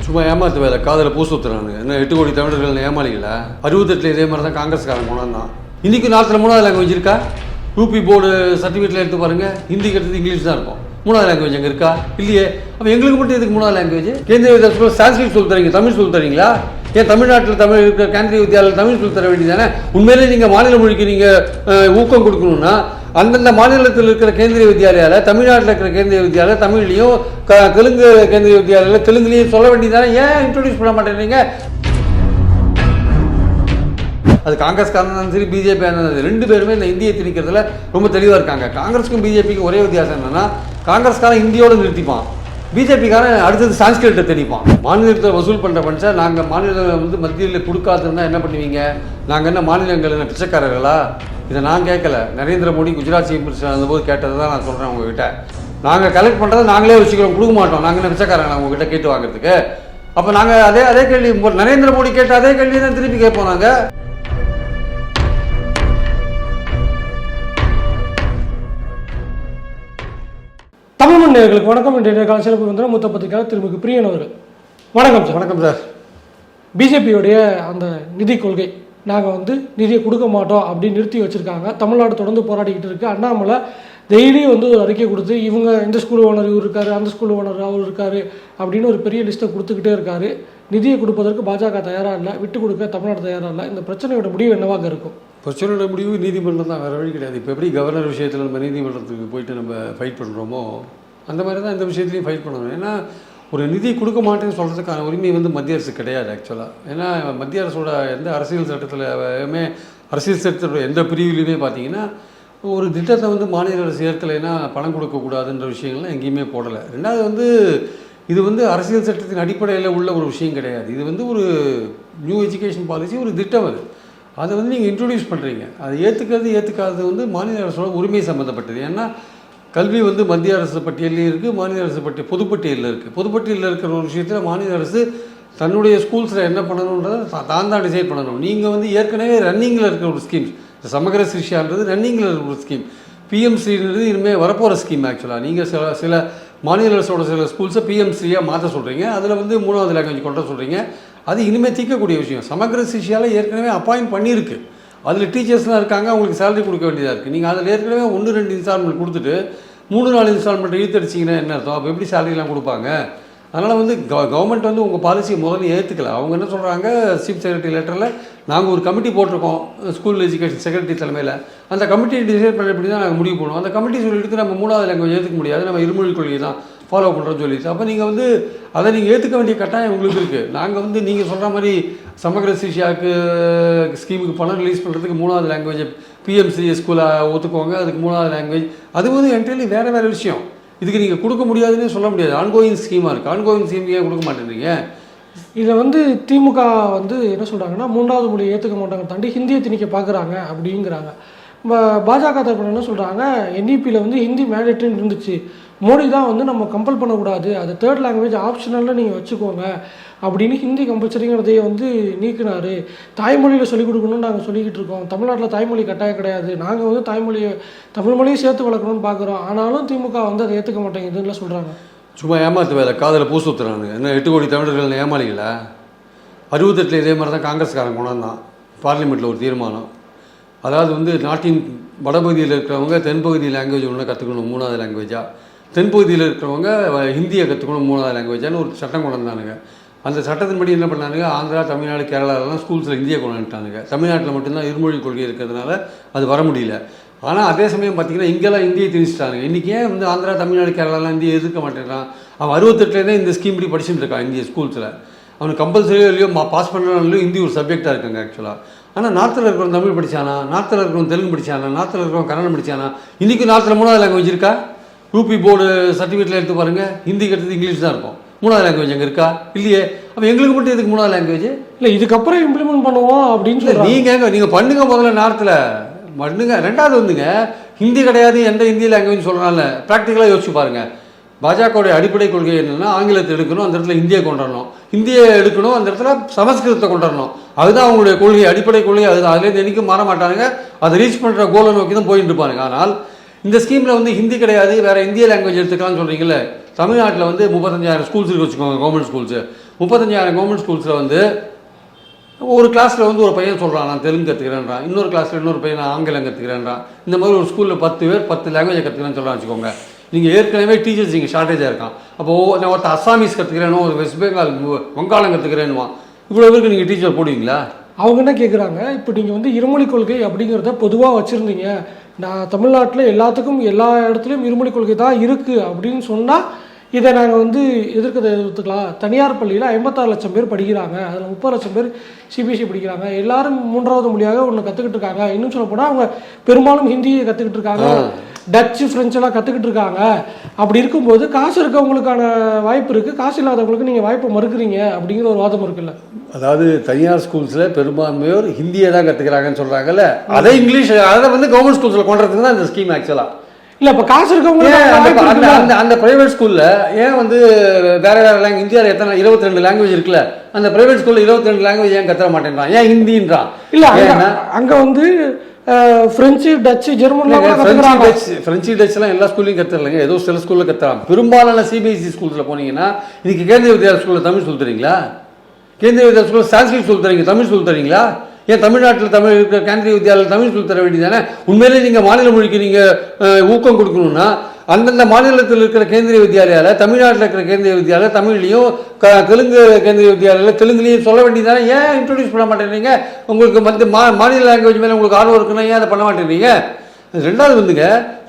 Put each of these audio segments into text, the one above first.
சும்மா ஏமாத்து வேலை, காதில் பூசு ஊற்றுறானுங்க. என்ன 8 கோடி தமிழர்கள் ஏமாளிங்களா? 68 இதே மாதிரி தான் காங்கிரஸ்காரன் கொண்டாந்தான். இன்றைக்கி நாட்டில் 3வது லாங்குவேஜ் இருக்கா? யூபி போர்டு சர்டிஃபிகேட்டில் எடுத்து பாருங்கள், ஹிந்தி கட்டுறது இங்கிலீஷ் தான் இருக்கும். 3வது லாங்குவேஜ் அங்கே இருக்கா? இல்லையே. அப்போ எங்களுக்கு மட்டும் எதுக்கு 3வது லாங்குவேஜ்? கேந்திரிய வித்யாலயத்தில் சான்ஸ்கிரிட் சொல்லி தரீங்க, தமிழ் சொல்லி தரீங்களா? ஏன் தமிழ்நாட்டில் தமிழ் இருக்கிற கேந்திரிய வித்யாலயில் தமிழ் சொல்லி தர வேண்டியதானே? உண்மையிலே நீங்கள் மாநில மொழிக்கு நீங்கள் ஊக்கம் கொடுக்கணும்னா அந்தந்த மாநிலத்தில் இருக்கிற கேந்திரிய வித்யாலயாவில், தமிழ்நாட்டில் இருக்கிற கேந்திரிய வித்யாலயம் தமிழ்லையும், தெலுங்கு கேந்திரிய வித்யாலயில் தெலுங்குலையும் சொல்ல வேண்டியதானே? ஏன் இன்ட்ரோடியூஸ் பண்ண மாட்டேங்கிறீங்க? அது காங்கிரஸ்காரன் இருந்தாலும் சரி, பிஜேபி இருந்தாலும் 2 பேருமே இந்த இந்தியை திணிக்கிறதுல ரொம்ப தெளிவாக இருக்காங்க. காங்கிரஸுக்கும் பிஜேபிக்கும் ஒரே வித்தியாசம் என்னன்னா, காங்கிரஸ்காரன் இந்தியோடு நிறுத்திப்பான், பிஜேபிக்காரன் அடுத்தது சான்ஸ்கிரிட்டை திணிப்பான். மாநிலத்தில் வசூல் பண்ணுற பட்சா நாங்கள் மாநிலம் மத்தியில் கொடுக்காதுன்னா என்ன பண்ணுவீங்க? நாங்கள் என்ன மாநிலங்கள் என்ன பிச்சைக்காரர்களா? இதை நான் கேட்கல, நரேந்திர மோடி குஜராத் சீஃப் மினிஸ்டர் இருந்தபோது கேட்டதை தான் நான் சொல்கிறேன் உங்ககிட்ட. நாங்கள் கலெக்ட் பண்ணுறதை நாங்களே வச்சுக்கிறோம், கொடுக்க மாட்டோம். நாங்கள் என்ன பிச்சைக்காரங்க உங்ககிட்ட கேட்டு வாங்குறதுக்கு? அப்போ நாங்கள் அதே கேள்வி, நரேந்திர மோடி கேட்ட அதே கேள்வி தான் திருப்பி கேட்போம். நாங்கள் தமிழ் மன்னர்களுக்கு வணக்கம். இன்றைய கால சிறப்பு வந்து மூத்த பத்திரிகையாளர் திருமிகு பிரியன் அவர்கள். வணக்கம் சார். வணக்கம் சார். பிஜேபியோடைய அந்த நிதி கொள்கை, நாங்கள் வந்து நிதியை கொடுக்க மாட்டோம் அப்படின்னு நிறுத்தி வச்சுருக்காங்க. தமிழ்நாடு தொடர்ந்து போராடிக்கிட்டு இருக்குது. அண்ணாமலை டெய்லி வந்து ஒரு அறிக்கை கொடுத்து, இவங்க இந்த ஸ்கூல் ஓனர் இவர் இருக்காரு, அந்த ஸ்கூல் ஓனர் அவர் இருக்காரு அப்படின்னு ஒரு பெரிய லிஸ்ட்டை கொடுத்துக்கிட்டே இருக்காரு. நிதியை கொடுப்பதற்கு பாஜக தயாராக இல்லை, விட்டு கொடுக்க தமிழ்நாடு தயாராக இல்லை. இந்த பிரச்சனையோட முடிவு என்னவாக இருக்கும்? பிரச்சனையோட முடிவு நீதிமன்றம் தான், வேறு வழி கிடையாது. இப்போ எப்படி கவர்னர் விஷயத்தில் நம்ம நீதிமன்றத்துக்கு போயிட்டு நம்ம ஃபைட் பண்ணுறோமோ, அந்த மாதிரி தான் இந்த விஷயத்துலையும் ஃபைட் பண்ணணும். ஏன்னா ஒரு நிதி கொடுக்க மாட்டேன்னு சொல்கிறதுக்கான உரிமை வந்து மத்திய அரசு கிடையாது ஆக்சுவலாக. ஏன்னா மத்திய அரசோட எந்த அரசியல் சட்டத்திலுமே, அரசியல் சட்டத்தோட எந்த பிரிவிலையுமே பார்த்தீங்கன்னா ஒரு திட்டத்தை வந்து மாநில அரசு ஏற்கலைன்னா பணம் கொடுக்கக்கூடாதுன்ற விஷயங்கள்லாம் எங்கேயுமே போடலை. ரெண்டாவது வந்து இது வந்து அரசியல் சட்டத்தின் அடிப்படையில் உள்ள ஒரு விஷயம் கிடையாது. இது வந்து ஒரு நியூ எஜுகேஷன் பாலிசி, ஒரு திட்டம். அதை வந்து நீங்கள் இன்ட்ரடியூஸ் பண்ணுறீங்க. அதை ஏற்றுக்காதது வந்து மாநில அரசோட உரிமை சம்மந்தப்பட்டது. ஏன்னா கல்வி வந்து மத்திய அரசு பட்டியலையும் இருக்குது, மாநில அரசு பொதுப்பட்டியலில் இருக்குது. பொதுப்பட்டியலில் இருக்கிற ஒரு விஷயத்தில் மாநில அரசு தன்னுடைய ஸ்கூல்ஸில் என்ன பண்ணணுன்றதை தான் டிசைட் பண்ணணும். நீங்கள் வந்து ஏற்கனவே ரன்னிங்கில் இருக்கிற ஒரு ஸ்கீம்ஸ், சமகர சிக்ஷான்றது ரன்னிங்கில் இருக்கிற ஒரு ஸ்கீம், பிஎம்ஸ்ரீன்றது இனிமேல் வரப்போகிற ஸ்கீம். ஆக்சுவலாக நீங்கள் சில மாநில அரசோட சில ஸ்கூல்ஸை பிஎம்ஸ்ரீயாக மாற்ற சொல்கிறீங்க, அதில் வந்து 3வது லாங்குவேஜ் கொண்டு சொல்கிறீங்க. அது இனிமேல் தீர்க்கக்கூடிய விஷயம். சமகர சிக்ஷாவில் ஏற்கனவே அப்பாயிண்ட் பண்ணியிருக்கு, அதில் டீச்சர்ஸ்லாம் இருக்காங்க, அவங்களுக்கு சேலரி கொடுக்க வேண்டியதாக இருக்குது. நீங்கள் அதில் ஏற்கனவே 1-2 இன்ஸ்டால்மெண்ட் கொடுத்துட்டு 3-4 இன்ஸ்டால்மெண்ட் இழுத்தடிச்சிங்கன்னா என்ன அர்த்தம்? அப்போ எப்படி சேலரிலாம் கொடுப்பாங்க? அதனால் வந்து கவர்மெண்ட் வந்து உங்கள் பாலிசியை முதல்ல ஏற்றுக்கல. அவங்க என்ன சொல்கிறாங்க, சீஃப் செக்ரட்டரி லெட்டரில் நாங்கள் ஒரு கமிட்டி போட்டிருக்கோம் ஸ்கூல் எஜுகேஷன் செக்ரட்டரி தலைமையில், அந்த கமிட்டி டிசைட் பண்ண எப்படி தான் நாங்கள் முடிவு பண்ணுவோம். அந்த கமிட்டி சொல்லிட்டு நம்ம 3வது லாங்குவேஜ் ஏற்றுக்க முடியாது, நம்ம இருமொழி கொள்கை தான் ஃபாலோ பண்ணுறோன்னு சொல்லிட்டு. அப்போ நீங்கள் வந்து அதை நீங்கள் ஏற்றுக்க வேண்டிய கட்டாயம் உங்களுக்கு இருக்குது. நாங்கள் வந்து நீங்கள் சொல்கிற மாதிரி சமகர சிக்ஷாவுக்கு ஸ்கீமுக்கு பணம் ரிலீஸ் பண்ணுறதுக்கு 3வது லாங்குவேஜ் பிஎம்சி ஸ்கூலாக ஒத்துக்குவாங்க, அதுக்கு 3வது லாங்குவேஜ், அது வந்து என்டையர்லி வேறு விஷயம். இதுக்கு நீங்கள் கொடுக்க முடியாதுன்னு சொல்ல முடியாது. ஆன்கோயிங் ஸ்கீமாக இருக்குது. ஆன்கோயிங் ஸ்கீம் ஏன் கொடுக்க மாட்டேங்கிறீங்க? இதில் வந்து திமுக வந்து என்ன சொல்கிறாங்கன்னா, 3வது மொழியை ஏற்றுக்க மாட்டாங்க, தாண்டி ஹிந்தியை திணிக்க பார்க்குறாங்க அப்படிங்கிறாங்க. பாஜக தரப்பு என்ன சொல்கிறாங்க, என்இபியில் வந்து ஹிந்தி மேண்டேட்ரின்னு இருந்துச்சு, மோடி தான் வந்து நம்ம கம்பல் பண்ணக்கூடாது, அது 3rd லாங்குவேஜ் ஆப்ஷனலில் நீங்கள் வச்சுக்கோங்க அப்படின்னு ஹிந்தி கம்பல்சரிங்கிறதையே வந்து நீக்கினார். தாய்மொழியில் சொல்லிக் கொடுக்கணும்னு நாங்கள் சொல்லிக்கிட்டு இருக்கோம். தமிழ்நாட்டில் தாய்மொழி கட்டாயம் கிடையாது, நாங்கள் வந்து தமிழ் மொழியை சேர்த்து வளர்க்கணும்னு பார்க்குறோம். ஆனாலும் திமுக வந்து அதை ஏற்றுக்க மாட்டேங்குதுன்னு சொல்கிறாங்க. சும்மா ஏமாத்து வேலை, காதில் பூசு ஊற்றுறானுங்க. என்ன 8 கோடி தமிழர்கள் ஏமாளிங்களா? 68 இதே மாதிரி தான் காங்கிரஸ்காரன் கொண்டாந்தான் பார்லிமெண்ட்டில் ஒரு தீர்மானம். அதாவது வந்து நாட்டின் வடபகுதியில் இருக்கிறவங்க தென்பகுதி லாங்குவேஜ் ஒன்று கற்றுக்கணும் 3வது லாங்குவேஜாக, தென்பகுதியில் இருக்கிறவங்க ஹிந்தியை கற்றுக்கணும் 3வது லாங்குவேஜான்னு ஒரு சட்டம் கொண்டு வந்தானுங்க. அந்த சட்டத்தின்படி என்ன பண்ணானுங்க, ஆந்திரா, தமிழ்நாடு, கேரளாலலாம் ஸ்கூல்ஸில் ஹிந்தியை கொண்டு வந்துட்டானுங்க. தமிழ்நாட்டில் மட்டும்தான் இருமொழி கொள்கை இருக்கிறதுனால அது வர முடியல. ஆனால் அதே சமயம் பார்த்திங்கன்னா இங்கெல்லாம் இந்தியை திணிச்சிட்டாங்க. இன்றைக்கி ஏன் வந்து ஆந்திரா, தமிழ்நாடு, கேரளாலாம் இந்தியை எதிர்க்க மாட்டேங்கிறான்? அவன் 68லேருந்தே இந்த ஸ்கீம் இப்படி படிச்சுட்டு இருக்கான் இந்திய ஸ்கூல்ஸில். அவனுக்கு கம்பல்சரியோ இல்லையோ பாஸ் பண்ணுறாங்களோ ஹிந்தி ஒரு சப்ஜெக்டாக இருக்குங்க ஆக்சுவலாக. ஆனால் நார்த்தில் இருக்கிறவன் தமிழ் படித்தானா, நார்த்தில் இருக்கிறவன் தெலுங்கு படித்தானா, நார்த்தில் இருக்கிறவன் கன்னடம் படித்தானா? இன்றைக்கி நார்த்தில் 3வது லாங்குவேஜ் இருக்கா? யூபி போர்டு சர்டிஃபிகேட்டில் எடுத்து பாருங்கள், ஹிந்தி கட்டுறது இங்கிலீஷ் தான் இருக்கும். 3வது லாங்குவேஜ் அங்கே இருக்கா? இல்லையே. அப்போ எங்களுக்கு மட்டும் எதுக்கு 3வது லாங்குவேஜ்? இல்லை, இதுக்கப்புறம் இம்ப்ளிமெண்ட் பண்ணுவோம் அப்படின்னு சொல்லி நீங்கள் பண்ணுங்க. முதல்ல நார்த்தில் பண்ணுங்க. ரெண்டாவது வந்துங்க, ஹிந்தி கிடையாது, எந்த ஹிந்தி லாங்குவேஜ் சொல்கிறாங்க, ப்ராக்டிக்கலாக யோசிச்சு பாருங்கள். பாஜகவுடைய அடிப்படை கொள்கை என்னென்னா, ஆங்கிலத்தை எடுக்கணும், அந்த இடத்துல ஹிந்தியை கொண்டு வரணும், ஹிந்தியை எடுக்கணும், அந்த இடத்துல சமஸ்கிருதத்தை கொண்டு வரணும். அதுதான் அவங்களுடைய கொள்கை, அடிப்படை கொள்கை அதுதான். அதுலேருந்து என்றைக்கும் மாற மாட்டானுங்க. அதை ரீச் பண்ணுற கோலை நோக்கி தான் போயிட்டு இருப்பானுங்க. ஆனால் இந்த ஸ்கீமில் வந்து ஹிந்தி கிடையாது, வேறு இந்திய லாங்குவேஜ் எடுத்துக்கலாம்னு சொல்கிறீங்களே. தமிழ்நாட்டில் வந்து 35,000 ஸ்கூல்ஸ் இருக்கு வச்சுக்கோங்க, கவர்மெண்ட் ஸ்கூல்ஸு. 35,000 கவர்மெண்ட் ஸ்கூல்ஸில் வந்து ஒரு கிளாஸில் வந்து ஒரு பையன் சொல்கிறான் நான் தெலுங்கு கற்றுக்கிறேன்றான், இன்னொரு கிளாஸில் இன்னொரு பையன் நான் ஆங்கிலம் கற்றுக்கிறேன்றான். இந்த மாதிரி ஒரு ஸ்கூலில் 10 பேர் 10 லாங்குவேஜை கற்றுக்கிறேன்னு சொல்கிறான்னு வச்சுக்கோங்க. நீங்கள் ஏற்கனவே டீச்சர்ஸ் இங்கே ஷார்ட்டேஜாக இருக்கான். அப்போது நான் ஒருத்தர் அஸ்ஸாமீஸ் கற்றுக்கிறேனோ, ஒரு வெஸ்ட் பெங்கால் வங்காளம் கற்றுக்கிறேன்னுவான். இவ்வளோ பேருக்கு நீங்கள் டீச்சர் போடுவீங்களா? அவங்க என்ன கேட்குறாங்க, இப்போ நீங்கள் வந்து இருமொழி கொள்கை அப்படிங்கிறத பொதுவாக வச்சுருந்தீங்க, நான் தமிழ்நாட்டில் எல்லாத்துக்கும் எல்லா இடத்துலையும் இருமொழி கொள்கை தான் இருக்குது அப்படின்னு சொன்னால் இதை நாங்கள் வந்து எதிர்த்துக்கலாம். தனியார் பள்ளியில் 56 லட்சம் பேர் படிக்கிறாங்க, அதில் 30 லட்சம் பேர் சிபிஎஸ்சி படிக்கிறாங்க, எல்லாரும் 3வது மொழியாக ஒன்று கற்றுக்கிட்டு இருக்காங்க. இன்னும் சொல்ல போனால் அவங்க பெரும்பாலும் ஹிந்தியை கற்றுக்கிட்டு இருக்காங்க, டச்சு ஃப்ரெஞ்செல்லாம் கற்றுக்கிட்டு இருக்காங்க. அப்படி இருக்கும்போது காசு இருக்கவங்களுக்கான வாய்ப்பு இருக்குது, காசு இல்லாதவங்களுக்கு நீங்கள் வாய்ப்பை மறுக்கிறீங்க அப்படிங்கிற ஒரு வாதம் இருக்குல்ல. அதாவது தனியார் ஸ்கூல்ஸில் பெரும்பான்மையோர் ஹிந்தியை தான் கற்றுக்கிறாங்கன்னு சொல்கிறாங்கல்ல, அதை இங்கிலீஷ் அதை வந்து கவர்மெண்ட் ஸ்கூல்ஸில் கொண்டுறதுக்கு தான் இந்த ஸ்கீம் ஆக்சுவலாக. இல்லை இப்போ காசு இருக்கவங்க அந்த பிரைவேட் ஸ்கூலில் ஏன் வந்து வேறு லாங்குவேஜ், இந்தியாவில் எத்தனை 22 லாங்குவேஜ் இருக்குல்ல, அந்த பிரைவேட் ஸ்கூலில் 22 லாங்குவேஜ் ஏன் கற்றுக்க மாட்டேன்றான், ஏன் ஹிந்தின்றான்? இல்லை அங்கே வந்து ஃப்ரெஞ்சு, டச்சு, ஜெர்மன், ஃப்ரெஞ்சு டச்லாம் எல்லா ஸ்கூல்லையும் கற்றுக்கலைங்க, ஏதோ சில ஸ்கூலில் கற்றுறாங்க. பெரும்பாலான சிபிஎஸ்சி ஸ்கூல்ஸில் போனீங்கன்னா இன்னைக்கு கேந்திரிய வித்யாலயா ஸ்கூலில் தமிழ் சொல்லி தரீங்களா? கேந்திரிய வித்யாலயா ஸ்கூலில் சான்ஸ்கிரிட் சொல்லி தரீங்க, தமிழ் சொல்லி தரீங்களா? ஏன் தமிழ்நாட்டில் தமிழ் இருக்கிற கேந்திரிய வித்யாலயில் தமிழ் சொல்லி தர வேண்டியதானே? உண்மையிலே நீங்கள் மாநில மொழிக்கு நீங்கள் ஊக்கம் கொடுக்கணும்னா அந்தந்த மாநிலத்தில் இருக்கிற கேந்திரிய வித்யாலயாவில், தமிழ்நாட்டில் இருக்கிற கேந்திரிய வித்யாலயா தமிழ்லையும், தெலுங்கு கேந்திரிய வித்யாலயில் தெலுங்குலையும் சொல்ல வேண்டியதானே? ஏன் இன்ட்ரடியூஸ் பண்ண மாட்டேங்கிறீங்க? உங்களுக்கு வந்து மாநில லாங்குவேஜ் மேலே உங்களுக்கு ஆர்வம் இருக்குன்னா ஏன் அதை பண்ண மாட்டேங்கிறீங்க? ரெண்டாவது வந்துங்க,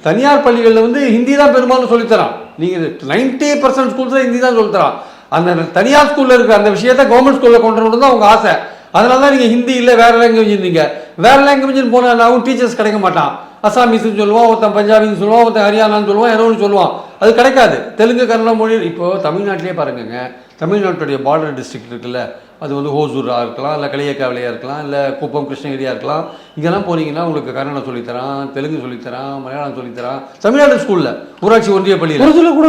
தனியார் பள்ளிகளில் வந்து ஹிந்தி தான் பெரும்பாலும் சொல்லித்தரான். நீங்கள் 90% ஸ்கூல்ஸில் ஹிந்தி தான் சொல்லித்தரான். அந்த தனியார் ஸ்கூலில் இருக்கிற அந்த விஷயத்தை கவர்மெண்ட் ஸ்கூலில் கொண்டு வரணும் தான் அவங்க ஆசை. அதனால தான் நீங்கள் ஹிந்தி இல்லை வேறு லாங்குவேஜ் இருந்தீங்க. வேறு லாங்குவேஜ்னு போனாலும் டீச்சர்ஸ் கிடைக்க மாட்டான். அசாமீஸ்ன்னு சொல்லுவான், ஒருத்தன் பஞ்சாபின்னு சொல்லுவான், ஒருத்தன் ஹரியானான்னு சொல்லுவான், ஏதோ ஒன்று சொல்லுவான், அது கிடைக்காது. தெலுங்கு கன்னடம் மொழி இப்போது தமிழ்நாட்டிலே பாருங்கங்க, தமிழ்நாட்டுடைய பார்டர் டிஸ்ட்ரிக்ட் இருக்குல்ல, அது வந்து ஹோசூராக இருக்கலாம், இல்லை களியக்காவிலையாக இருக்கலாம், இல்லை குப்பம் கிருஷ்ணகிரியாக இருக்கலாம். இங்கெல்லாம் போனீங்கன்னா உங்களுக்கு கன்னடம் சொல்லித்தரான், தெலுங்கு சொல்லித்தரான், மலையாளம் சொல்லித்தரான். தமிழ்நாடு ஸ்கூலில் ஊராட்சி ஒன்றிய பள்ளியில் கூட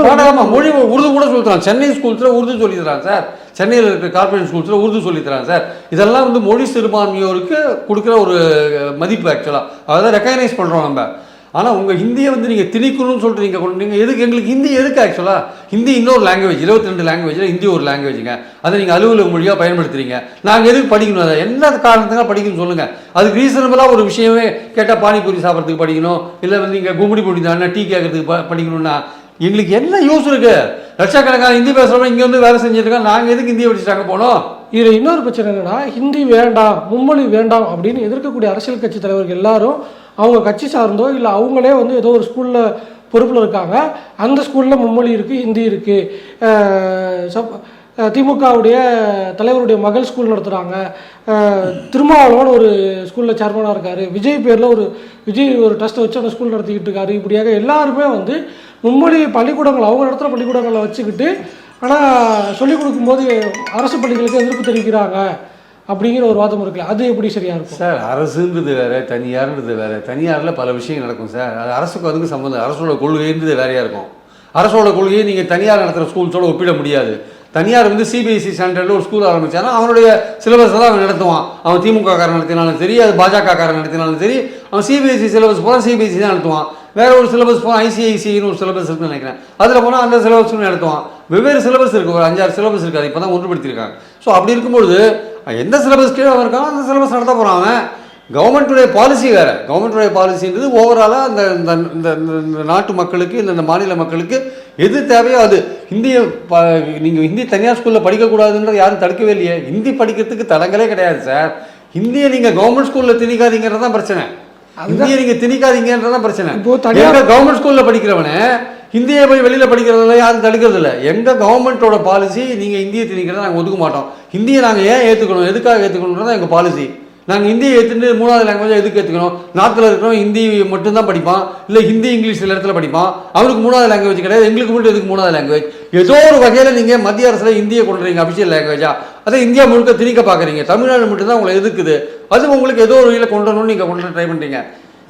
மொழி உருது கூட சொல்லித்தரான். சென்னை ஸ்கூல்ஸில் உருது சொல்லித்தரான் சார். சென்னையில் இருக்கிற கார்பரேட் ஸ்கூல்ஸில் உருது சொல்லித்தரான் சார். இதெல்லாம் வந்து மொழி சிறுபான்மையோருக்கு கொடுக்குற ஒரு மதிப்பு ஆக்சுவலாக, அதை ரெக்கக்னைஸ் பண்ணுறோம் நம்ம. ஆனால் உங்கள் ஹிந்தியை வந்து நீங்கள் திணிக்கணும்னு சொல்லிட்டு நீங்கள் கொண்டு நீங்கள் எதுக்கு எங்களுக்கு ஹிந்தி எதுக்கு ஆக்சுவலாக? ஹிந்தி இன்னொரு லாங்குவேஜ், 22 லாங்குவேஜில் ஹிந்தி ஒரு லாங்குவேஜுங்க. அதை நீங்கள் அலுவலக மொழியாக பயன்படுத்துறீங்க. நாங்கள் எதுக்கு படிக்கணும்? அதை என்ன காரணத்துக்காக படிக்கணும்னு சொல்லுங்கள். அதுக்கு ரீசனபிளாக ஒரு விஷயமே கேட்டால் பானிபூரி சாப்பிட்றதுக்கு படிக்கணும், இல்லை வந்து இங்கே கும்பிடி பொடி தானே டீ கேட்கறதுக்கு படிக்கணும்னா எங்களுக்கு என்ன யூஸ் இருக்குது? லட்சக்கணக்கான ஹிந்தி பேசுகிறவங்க இங்கே வந்து வேலை செஞ்சுருக்காங்க, நாங்கள் எதுக்கு ஹிந்தியை படிச்சுட்டாங்க போனோம்? இதில் இன்னொரு பிரச்சனை என்னன்னா, ஹிந்தி வேண்டாம், மும்மொழி வேண்டாம் அப்படின்னு எதிர்க்கக்கூடிய அரசியல் கட்சி தலைவர்கள் எல்லாரும் அவங்க கட்சி சார்ந்தோ இல்லை அவங்களே வந்து ஏதோ ஒரு ஸ்கூலில் பொறுப்பில் இருக்காங்க, அந்த ஸ்கூலில் மும்மொழி இருக்குது, ஹிந்தி இருக்குது. திமுகவுடைய தலைவருடைய மகள் ஸ்கூல் நடத்துகிறாங்க, திருமாவளவன் ஒரு ஸ்கூலில் சேர்மனாக இருக்கார், விஜய் பேரில் விஜய் ஒரு ட்ரஸ்ட்டை வச்சு அந்த ஸ்கூல் நடத்திக்கிட்டு இருக்காரு. இப்படியாக எல்லாருமே வந்து மும்மொழி பள்ளிக்கூடங்கள் அவங்க நடத்துகிற பள்ளிக்கூடங்களை வச்சுக்கிட்டு ஆனால் சொல்லிக் கொடுக்கும்போது அரசு பள்ளிகளுக்கு எதிர்ப்பு தெரிவிக்கிறாங்க அப்படிங்கிற ஒரு வாதம் இருக்குல்ல, அது எப்படி சரியாக இருக்கும் சார்? அரசுன்றது வேறு, தனியார்ன்றது வேறு. தனியாரில் பல விஷயங்கள் நடக்கும் சார், அது அரசுக்கு அதுக்கு சம்மந்தம். அரசோட கொள்கைன்றது வேறையாக இருக்கும். அரசோட கொள்கையை நீங்கள் தனியார் நடத்துகிற ஸ்கூல்ஸோடு ஒப்பிட முடியாது. தனியார் வந்து சிபிஎஸ்சி ஸ்டாண்டர்டில் ஒரு ஸ்கூல் ஆரம்பித்தானா அவனுடைய சிலபஸ் தான் அவன் நடத்துவான். அவன் திமுக காரன் நடத்தினாலும் சரி, அது பாஜக காரன் நடத்தினாலும் சரி, அவன் சிபிஎஸ்சி சிலபஸ் போனால் சிபிஎஸ்சி தான் நடத்துவான். வேறு ஒரு சிலபஸ் போனால் ஐசிஐசின்னு ஒரு சிலபஸ் இருக்குன்னு நினைக்கிறேன், அதில் போனால் அந்த சிலபஸ்ன்னு நடத்துவான். வெவ்வேறு சிலபஸ் இருக்குது, ஒரு 5-6 சிலபஸ் இருக்குது, இப்போ தான் ஒன்றுபடுத்தியிருக்காங்க. ஸோ அப்படி இருக்கும்பொழுது எந்த சிலபஸ் கீழே அவன் இருக்கானோ அந்த சிலபஸ் நடத்த போகிறான் அவன். கவர்மெண்ட்டுடைய பாலிசி வேறு. கவர்மெண்ட்டுடைய பாலிசின்றது ஓவராலாக இந்த நாட்டு மக்களுக்கு, இந்த மாநில மக்களுக்கு எது தேவையோ அது. ஹிந்தியை நீங்கள் ஹிந்தி தனியார் ஸ்கூலில் படிக்கக்கூடாதுன்றது யாரும் தடுக்கவே இல்லையே. ஹிந்தி படிக்கிறதுக்கு தடங்களே கிடையாது சார். ஹிந்தியை நீங்கள் கவர்மெண்ட் ஸ்கூலில் திணிக்காதீங்கிறது தான் பிரச்சனை. ஹிந்தியை நீங்கள் திணிக்காதீங்கன்றதான் பிரச்சனை. எங்கள் கவர்மெண்ட் ஸ்கூலில் படிக்கிறவனே ஹிந்தியை போய் வெளியில் படிக்கிறதுல யாரும் தடுக்கிறது இல்லை. எங்கள் கவர்மெண்ட்டோட பாலிசி நீங்கள் ஹிந்தியை திணிக்கிறத நாங்கள் ஒதுக்க மாட்டோம். ஹிந்தியை நாங்கள் ஏன் ஏற்றுக்கணும், எதுக்காக ஏற்றுக்கணுன்றதான் எங்கள் பாலிசி. நாங்கள் ஹிந்தியை ஏற்றுட்டு 3வது லாங்குவேஜாக எதுக்கு ஏற்றுக்கணும்? நார்த்தில் இருக்கிறோம் ஹிந்தி மட்டும்தான் படிப்பான், இல்லை ஹிந்தி இங்கிலீஷ் சில இடத்துல படிப்பான், அவனுக்கு 3வது லாங்குவேஜ் கிடையாது, எங்களுக்கு மட்டும் எதுக்கு 3வது லாங்குவேஜ்? ஏதோ ஒரு வகையில் நீங்கள் மத்திய அரசில் ஹிந்தியை கொண்டு வரீங்க அபிஷியல் லாங்குவேஜா, அதை இந்தியா முழுக்க திணிக்க பார்க்குறீங்க. தமிழ்நாடு மட்டும்தான் உங்களை எதுக்குது, அது உங்களுக்கு ஏதோ ஒரு வகையில் கொண்டு வரணும்னு நீங்கள் கொண்டு ட்ரை பண்ணுறீங்க.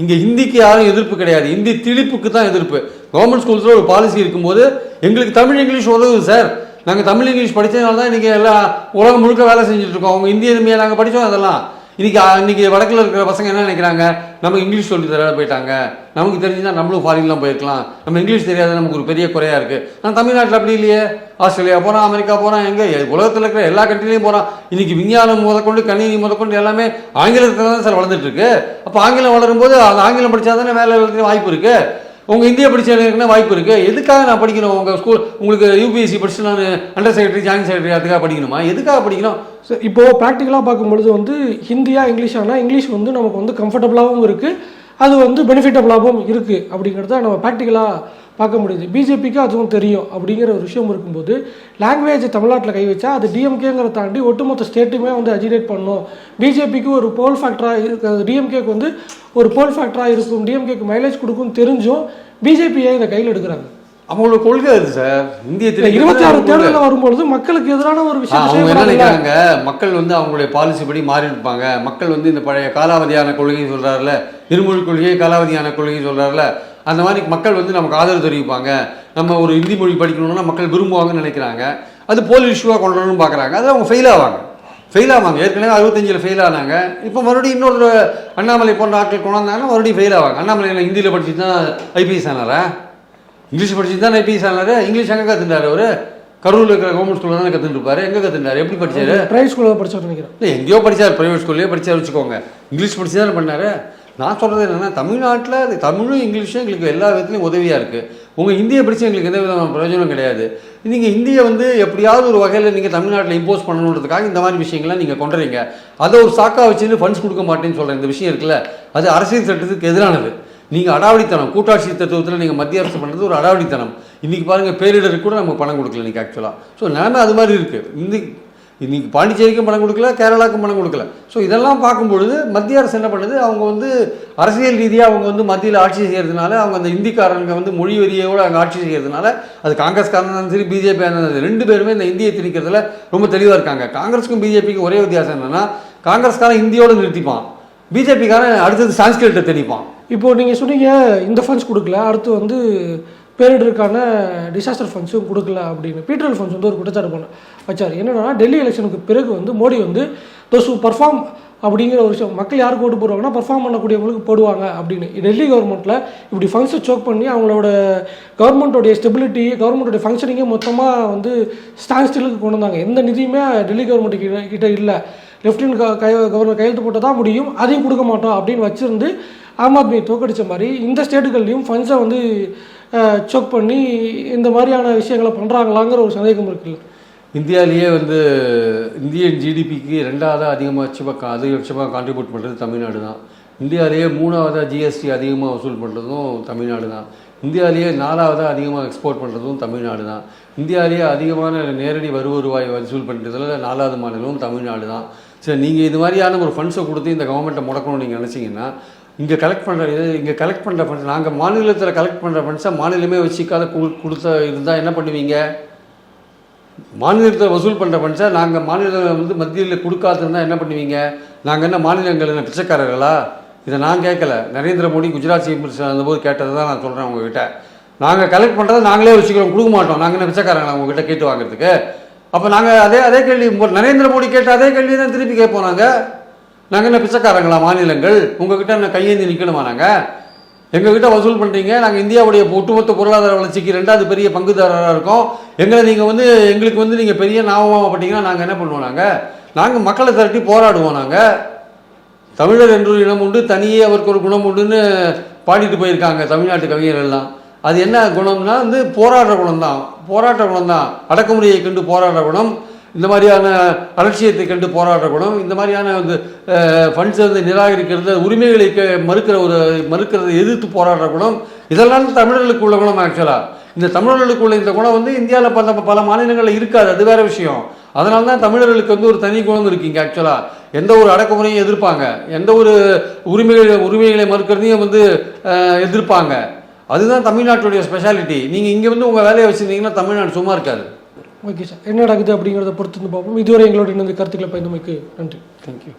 இங்கே ஹிந்திக்கு யாரும் எதிர்ப்பு கிடையாது, ஹிந்தி திணிப்புக்கு தான் எதிர்ப்பு. கவர்மெண்ட் ஸ்கூல்ஸில் ஒரு பாலிசி இருக்கும்போது எங்களுக்கு தமிழ் இங்கிலீஷ் உதவுது சார். நாங்கள் தமிழ் இங்கிலீஷ் படித்ததுனால தான் இன்றைக்கி எல்லாம் உலகம் முழுக்க வேலை செஞ்சுட்டு இருக்கோம். அவங்க இந்திய நாங்கள் படித்தோம். அதெல்லாம் இன்னைக்கு வடக்கில் இருக்கிற பசங்க என்ன நினைக்கிறாங்க, நம்ம இங்கிலீஷ் சொல்லி தர போயிட்டாங்க, நமக்கு தெரிஞ்சுதான் நம்மளும் ஃபாரின்லாம் போயிருக்கலாம், நம்ம இங்கிலீஷ் தெரியாத நமக்கு ஒரு பெரிய குறையா இருக்குது. ஆனால் தமிழ்நாட்டில் அப்படி இல்லையே. ஆஸ்திரேலியா போகிறான், அமெரிக்கா போகிறான், எங்கே உலகத்தில் இருக்கிற எல்லா கண்ட்ரிலையும் போகிறான். இன்னைக்கு விஞ்ஞானம் முதற்கொண்டு கணினி முதற்கொண்டு எல்லாமே ஆங்கிலத்தில் தான் சார் வளர்ந்துட்டு இருக்கு. அப்போ ஆங்கிலம் வளரும்போது அந்த ஆங்கிலம் படித்தா தானே வேலை வாய்ப்பு இருக்குது. உங்கள் இந்தியா படித்தவங்களுக்குன்னா வாய்ப்பு இருக்குது. எதுக்காக நான் படிக்கணும்? உங்கள் ஸ்கூல் உங்களுக்கு யூபிஎஸ்சி படிச்சு நான் அண்டர் செக்ரட்டரி ஜாயின்ட் செக்ரட்டரி அதுக்காக படிக்கணுமா? எதுக்காக படிக்கணும்? சார் இப்போது ப்ராக்டிக்கலாக பார்க்கும்பொழுது வந்து ஹிந்தியா இங்கிலீஷ் ஆனால் இங்கிலீஷ் வந்து நமக்கு வந்து கம்ஃபர்டபுளாகவும் இருக்குது, அது வந்து பெனிஃபிட்டபுளாகவும் இருக்குது அப்படிங்கிறத நம்ம ப்ராக்டிக்கலாக பார்க்க முடியுது. பிஜேபிக்கு அதுவும் தெரியும் அப்படிங்கிற ஒரு விஷயம் இருக்கும்போது லாங்குவேஜ் தமிழ்நாட்டில் கை வச்சா அது டிஎம்கேங்கிறத தாண்டி ஒட்டுமொத்த ஸ்டேட்டுமே வந்து அஜிடேட் பண்ணணும். பிஜேபிக்கு ஒரு போல் ஃபேக்டராக இருக்குது, டிஎம்கேக்கு வந்து ஒரு போல் ஃபேக்டராக இருக்கும், டிஎம்கேக்கு மைலேஜ் கொடுக்கும்னு தெரிஞ்சும் பிஜேபியை இதை கையில் எடுக்கிறாங்க. அவங்களோட கொள்கை அது சார். இந்திய 26 தேர்தலில் வரும்பொழுது மக்களுக்கு எதிரான ஒரு விஷயம் அவங்க என்ன நினைக்கிறாங்க, மக்கள் வந்து அவங்களுடைய பாலிசி படி மாறி இருப்பாங்க. மக்கள் வந்து இந்த பழைய காலாவதியான கொள்கை சொல்கிறாருல, இருமொழி கொள்கையை காலாவதியான கொள்கை சொல்கிறாருல, அந்த மாதிரி மக்கள் வந்து நமக்கு ஆதரவு தெரிவிப்பாங்க, நம்ம ஒரு ஹிந்தி மொழி படிக்கணும்னா மக்கள் விரும்புவாங்கன்னு நினைக்கிறாங்க. அது போல் இஷ்யூவாக கொண்டு வரணும்னு பார்க்குறாங்க. அது அவங்க ஃபெயில் ஆவாங்க. ஏற்கனவே 65 ஃபெயில் ஆனாங்க. இப்போ மறுபடியும் இன்னொரு அண்ணாமலை போன்ற ஆட்கள் கொண்டாந்தாங்கன்னா மறுபடியும் ஃபெயில் ஆவாங்க. அண்ணாமலை ஹிந்தியில் படிச்சுட்டு தான் ஐபிஎஸ் ஆனாரா? இங்கிலீஷ் படிச்சுட்டு தான் ஐபிஎஸ் ஆனார். இங்கிலீஷ் எங்கே கற்றுட்டார்? அவர் கரூரில் இருக்கிற கவர்மெண்ட் ஸ்கூலில் தானே கற்றுட்டுருப்பாரு. எங்கே கற்றுட்டார்? எப்படி படிச்சார்? ப்ரைவேட் ஸ்கூலில் படிச்சார் நினைக்கிறேன். இல்லை, எங்கேயோ படித்தார், ப்ரைவேட் ஸ்கூல்லேயே படித்தார் வச்சுக்கோங்க. இங்கிலீஷ் படிச்சு தானே பண்ணார். நான் சொல்கிறது என்னென்னா, தமிழ்நாட்டில் தமிழும் இங்கிலீஷும் எங்களுக்கு எல்லா விதத்துலையும் உதவியாக இருக்குது. உங்கள் ஹிந்தியை படித்து எங்களுக்கு எந்த விதமான பிரயோஜனம் கிடையாது. நீங்கள் ஹிந்தியை வந்து எப்படியாவது ஒரு வகையில் நீங்கள் தமிழ்நாட்டில் இம்போஸ் பண்ணணுன்றதுக்காக இந்த மாதிரி விஷயங்கள்லாம் நீங்கள் கொண்டுறீங்க. அதை ஒரு சாக்காக வச்சுன்னு ஃபண்ட்ஸ் கொடுக்க மாட்டேன்னு சொல்கிற இந்த விஷயம் இருக்குல்ல, அது அரசியல் சட்டத்துக்கு எதிரானது. நீங்கள் அடாவடித்தனம், கூட்டாட்சி தத்துவத்தில் நீங்கள் மத்திய அரசு பண்ணுறது ஒரு அடாவடித்தனம். இன்றைக்கி பாருங்கள், பேரிடருக்கு கூட நமக்கு பணம் கொடுக்கல இன்றைக்கி. ஆக்சுவலாக ஸோ நிலைமை அது மாதிரி இருக்குது. இன்றைக்கி பாண்டிச்சேரிக்கும் பணம் கொடுக்கல, கேரளாவுக்கும் பணம் கொடுக்கல. ஸோ இதெல்லாம் பார்க்கும்பொழுது மத்திய அரசு என்ன பண்ணுது, அவங்க வந்து அரசியல் ரீதியாக அவங்க வந்து மத்தியில் ஆட்சி செய்கிறதுனால, அவங்க அந்த இந்திக்காரங்க வந்து மொழி வெறியோடு அங்கே ஆட்சி செய்கிறதுனால, அது காங்கிரஸ்காரன் இருந்தாலும் சரி, பிஜேபி இருந்தாலும் ரெண்டு பேருமே இந்த இந்தியை திணிக்கிறதுல ரொம்ப தெளிவாக இருக்காங்க. காங்கிரஸுக்கும் பிஜேபிக்கும் ஒரே வித்தியாசம் என்னென்னா, காங்கிரஸ்காரன் இந்தியோடு நிறுத்திப்பான், பிஜேபிக்காரன் அடுத்தது சான்ஸ்கிரிட்டை திணிப்பான். இப்போது நீங்கள் சொன்னீங்க இந்த ஃபண்ட்ஸ் கொடுக்கல, அடுத்து வந்து பேரிடருக்கான டிசாஸ்டர் ஃபண்ட்ஸும் கொடுக்கல அப்படின்னு பீட்டர் ஃபண்ட்ஸ் வந்து ஒரு குற்றச்சாட்டு வச்சார். என்னென்னா, டெல்லி எலெக்ஷனுக்கு பிறகு வந்து மோடி வந்து தோஸ் ஹூ பர்ஃபார்ம் அப்படிங்கிற ஒரு விஷயம், மக்கள் யாருக்கு ஓட்டு போடுவாங்கன்னா பர்ஃபார்ம் பண்ணக்கூடியவங்களுக்கு போடுவாங்க அப்படின்னு. டெல்லி கவர்மெண்ட்டில் இப்படி ஃபண்ட்ஸை சோக் பண்ணி அவங்களோட கவர்மெண்ட்டோடைய ஸ்டெபிலிட்டி, கவர்மெண்ட்டோடைய ஃபங்க்ஷனிங்கே மொத்தமாக வந்து ஸ்டாண்ட் ஸ்டில்லுக்கு கொண்டு வந்தாங்க. எந்த நிதியுமே டெல்லி கவர்மெண்ட் கிட்ட இல்லை. லெஃப்டினன்ட் கவர்னர் கையெழுத்து போட்டால் தான் முடியும், அதையும் கொடுக்க மாட்டோம் அப்படின்னு வச்சுருந்து ஆம் ஆத்மியை தோக்கடித்த மாதிரி இந்த ஸ்டேட்டுகள்லையும் ஃபண்ட்ஸை வந்து சோக் பண்ணி இந்த மாதிரியான விஷயங்களை பண்ணுறாங்களாங்கிற ஒரு சந்தேகம் இருக்குல்ல. இந்தியாவிலேயே வந்து இந்தியன் ஜிடிபிக்கு 2வது அதிகபட்சமாக கான்ட்ரிபியூட் பண்ணுறது தமிழ்நாடு தான். இந்தியாவிலேயே 3வது ஜிஎஸ்டி அதிகமாக வசூல் பண்ணுறதும் தமிழ்நாடு தான். இந்தியாவிலேயே 4வது அதிகமாக எக்ஸ்போர்ட் பண்ணுறதும் தமிழ்நாடு தான். இந்தியாவிலேயே அதிகமான நேரடி வருவாய் வசூல் பண்ணுறதுல 4வது மாநிலமும் தமிழ்நாடு தான். சரி, நீங்கள் இது மாதிரியான ஒரு ஃபண்ட்ஸை கொடுத்து இந்த கவர்மெண்ட்டை முடக்கணும்னு நீங்கள் நினச்சிங்கன்னா, இங்கே கலெக்ட் பண்ணுற ஃபண்ட்ஸ், நாங்கள் மாநிலத்தில் கலெக்ட் பண்ணுற ஃபண்ட்ஸை மாநிலமே வச்சுக்காத கொடுத்த இருந்தால் என்ன பண்ணுவீங்க? மாநிலத்தில் வசூல் பண்ணுற ஃபண்ட்ஸை நாங்கள் மாநிலம் வந்து மத்தியில் கொடுக்காதுன்னா என்ன பண்ணுவீங்க? நாங்கள் என்ன மாநிலங்கள் என்ன பிச்சைக்காரர்களா? இதை நான் கேட்கல, நரேந்திர மோடி குஜராத் சீஃப் மினிஸ்டர் இருந்தபோது கேட்டதை தான் நான் சொல்கிறேன் உங்ககிட்ட. நாங்கள் கலெக்ட் பண்ணுறதை நாங்களே வச்சுக்கிறோம், கொடுக்க மாட்டோம், நாங்கள் என்ன பிச்சைக்காரங்களா உங்ககிட்ட கேட்டு வாங்குறதுக்கு? அப்போ நாங்கள் அதே கேள்வி நரேந்திர மோடி கேட்ட அதே கேள்வி தான் திருப்பி கேட்போம். நாங்கள் என்ன பிச்சைக்காரங்களா? மாநிலங்கள் உங்ககிட்ட என்ன கையேந்தி நிற்கணுமா? எங்ககிட்ட வசூல் பண்ணுறீங்க, நாங்கள் இந்தியாவுடைய ஒட்டுமொத்த பொருளாதார வளர்ச்சிக்கு 2வது பெரிய பங்குதாரராக இருக்கோம். நீங்கள் வந்து எங்களுக்கு வந்து நீங்கள் பெரிய ஞாபகமாக பட்டீங்கன்னா நாங்கள் என்ன பண்ணுவோம்? நாங்கள் மக்களை திரட்டி போராடுவோம். தமிழர் என்று ஒரு இனம் உண்டு, தனியே அவருக்கு ஒரு குணம் உண்டுன்னு பாடிட்டு போயிருக்காங்க தமிழ்நாட்டு கவிஞர்கள்லாம். அது என்ன குணம்னா வந்து போராடுற குணம் தான். அடக்குமுறையை கண்டு போராடுற குணம், இந்த மாதிரியான அலட்சியத்தை கண்டு போராடுற குணம், இந்த மாதிரியான வந்து ஃபண்ட்ஸை வந்து நிராகரிக்கிறது, உரிமைகளை மறுக்கிறதை எதிர்த்து போராடுற குணம், இதெல்லாம் தமிழர்களுக்கு உள்ள குணம். ஆக்சுவலாக இந்த தமிழர்களுக்குள்ள இந்த குணம் வந்து இந்தியாவில் பல மாநிலங்களில் இருக்காது, அது வேறு விஷயம். அதனால தான் தமிழர்களுக்கு வந்து ஒரு தனி குணம் இருக்குங்க. ஆக்சுவலாக எந்த ஒரு அடக்குமுறையும் எதிர்ப்பாங்க, எந்த ஒரு உரிமைகளை மறுக்கிறதையும் வந்து எதிர்ப்பாங்க. அதுதான் தமிழ்நாட்டுடைய ஸ்பெஷாலிட்டி. நீங்கள் இங்கே வந்து உங்கள் வேலையை வச்சுருந்தீங்கன்னா தமிழ்நாடு சும்மா இருக்காது. ஓகே சார், என்ன நடக்குது அப்படிங்கிறத பொறுத்து வந்து பார்ப்போம். இதுவரை எங்களோட இந்த கருத்துக்களை பகிர்ந்தமைக்கு நன்றி. தேங்க்யூ.